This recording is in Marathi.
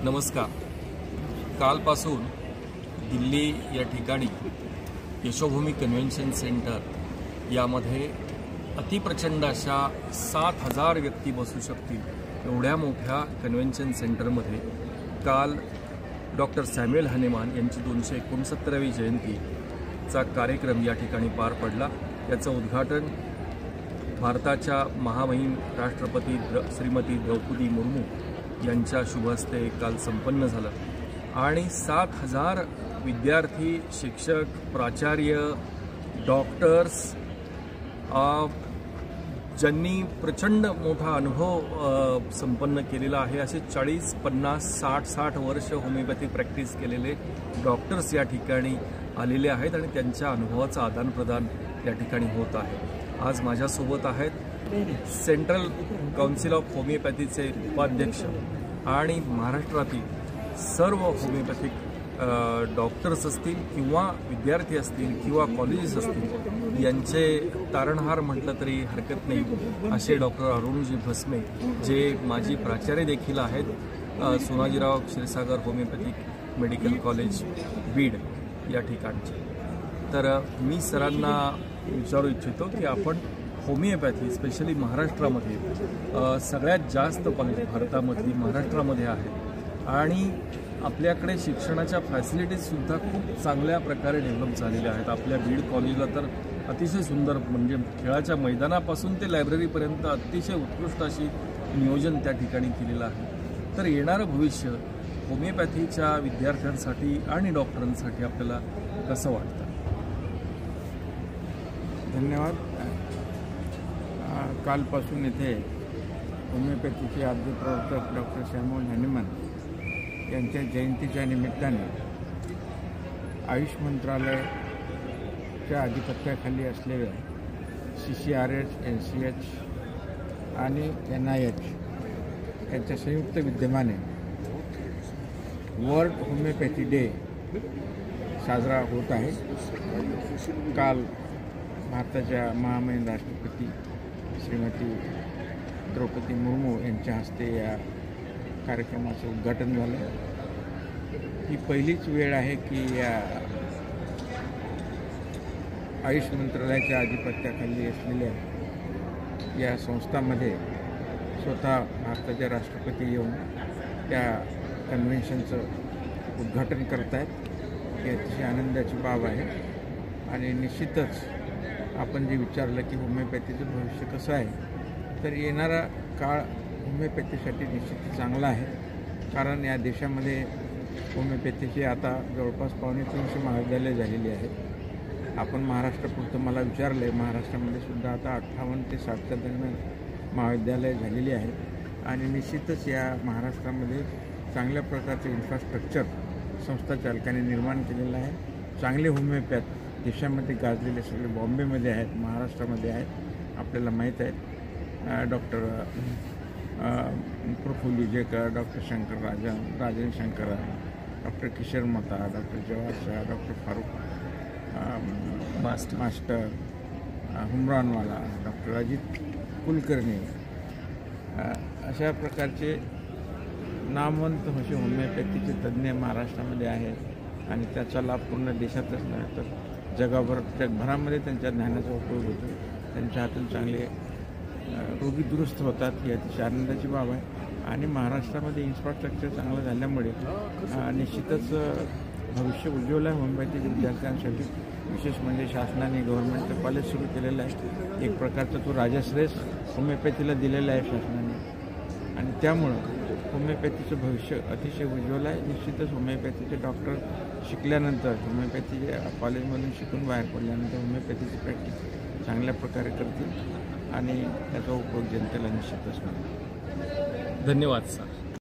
नमस्कार. कालपासून दिल्ली या ठिकाणी यशोभूमी कन्व्हेन्शन सेंटर यामध्ये अतिप्रचंड अशा 7,000 व्यक्ती बसू शकतील एवढ्या मोठ्या कन्व्हेन्शन सेंटरमध्ये काल डॉक्टर सॅम्युअल हनीमन यांची 269वी जयंतीचा कार्यक्रम या ठिकाणी पार पडला. याचं उद्घाटन भारताच्या महामहिम राष्ट्रपती श्रीमती द्रौपदी मुर्मू यांच्या शुभहस्ते काल संपन्न झालं आणि 7,000 विद्यार्थी, शिक्षक, प्राचार्य, डॉक्टर्स ज्यांनी प्रचंड मोठा अनुभव संपन्न केलेला आहे, असे 40, 50, 60 वर्ष होमिओपॅथी प्रॅक्टिस केलेले डॉक्टर्स या ठिकाणी आलेले आहेत आणि त्यांच्या अनुभवाचं आदानप्रदान या ठिकाणी होत आहे. आज माझ्यासोबत आहेत सेंट्रल काउन्सिल ऑफ होमिओपॅथीचे उपाध्यक्ष आणि महाराष्ट्रातील सर्व होमिओपॅथिक डॉक्टर्स असतील किंवा विद्यार्थी असतील किंवा कॉलेजेस असतील यांचे तारणहार म्हटलं तरी हरकत नाही असे डॉक्टर अरुणजी भस्मे, जे माजी प्राचार्य देखील आहेत Sonajirao Kshirsagar homeopathic medical college Beed या ठिकाणचे. तर मी सरांना विचारू इच्छितो की आपण होमिओपॅथी स्पेशली महाराष्ट्रामध्ये सगळ्यात जास्त भारतामधली महाराष्ट्रामध्ये आहे आणि आपल्याकडे शिक्षणाच्या फॅसिलिटीजसुद्धा खूप चांगल्या प्रकारे डेव्हलप झालेल्या आहेत. आपल्या बीड कॉलेजला तर अतिशय सुंदर, म्हणजे खेळाच्या मैदानापासून ते लायब्ररीपर्यंत अतिशय उत्कृष्ट अशी नियोजन त्या ठिकाणी केलेलं आहे. तर येणारं भविष्य होमिओपॅथीच्या विद्यार्थ्यांसाठी आणि डॉक्टरांसाठी आपल्याला कसं वाटतं? धन्यवाद. कालपासून इथे होमिओपॅथीचे आद्य प्रवर्तक डॉक्टर सॅम्युअल हनीमन यांच्या जयंतीच्या निमित्ताने आयुष मंत्रालयाच्या अधिपत्याखाली असलेल्या CCRH, NCH आणि NIH यांच्या संयुक्त विद्यमाने वर्ल्ड होमिओपॅथी डे साजरा होत आहे. काल भारताच्या महामहिम राष्ट्रपती श्रीमती द्रौपदी मुर्मू यांच्या हस्ते या कार्यक्रमाचं उद्घाटन झालं. ही पहिलीच वेळ आहे की या आयुष मंत्रालयाच्या अधिपत्याखाली असलेल्या या संस्थांमध्ये स्वतः भारताचे राष्ट्रपती येऊन त्या कन्व्हेन्शनचं उद्घाटन करत आहेत. ही अतिशय आनंदाची बाब आहे आणि निश्चितच आपण जे विचारलं की होमिओपॅथीचं भविष्य कसं आहे, तर येणारा काळ होमिओपॅथीसाठी निश्चित चांगला आहे. कारण या देशामध्ये होमिओपॅथीचे आता जवळपास 250 महाविद्यालय झालेली आहेत. आपण महाराष्ट्रापुरतं मला विचारलं आहे, महाराष्ट्रामध्ये सुद्धा आता 58 ते 60च्या दरम्यान महाविद्यालय झालेली आहेत आणि निश्चितच या महाराष्ट्रामध्ये चांगल्या प्रकारचे इन्फ्रास्ट्रक्चर संस्था चालकांनी निर्माण केलेलं आहे. चांगले होमिओपॅथ देशामध्ये गाजलेले सगळे बॉम्बेमध्ये आहेत, महाराष्ट्रामध्ये आहेत, आपल्याला माहीत आहेत. Doctor Praful Jekar, doctor Shankar Rajan Shankar, doctor Kishore Mata, doctor Jawahar Shah, doctor Farooq Master, Humranwala, doctor Ajit Kulkarni, अशा प्रकारचे नामवंत असे होमिओपॅथीचे तज्ज्ञ महाराष्ट्रामध्ये आहेत आणि त्याचा लाभ पूर्ण देशातच नाही तर जगभरामध्ये त्यांच्या ज्ञानाचा उपयोग होतो. त्यांच्या हातून चांगले रोगी दुरुस्त होतात, ही अतिशय आनंदाची बाब आहे. आणि महाराष्ट्रामध्ये इन्फ्रास्ट्रक्चर चांगलं झाल्यामुळे निश्चितच भविष्य उज्ज्वल आहे होमिओपॅथी विद्यार्थ्यांसाठी. विशेष म्हणजे शासनाने गव्हर्नमेंटचं कॉलेज सुरू केलेलं आहे. एक प्रकारचा तो राजाश्रेय होमिओपॅथीला दिलेला आहे शासनाने आणि त्यामुळं होमिओपॅथीचं भविष्य अतिशय उज्ज्वल आहे. निश्चितच होमिओपॅथीचे डॉक्टर शिकल्यानंतर, होमिओपॅथीच्या कॉलेजमधून शिकून बाहेर पडल्यानंतर होमिओपॅथीची प्रॅक्टिस चांगल्या प्रकारे करतील आणि त्याचा उपयोग जनतेला निश्चितच मिळेल. धन्यवाद सर.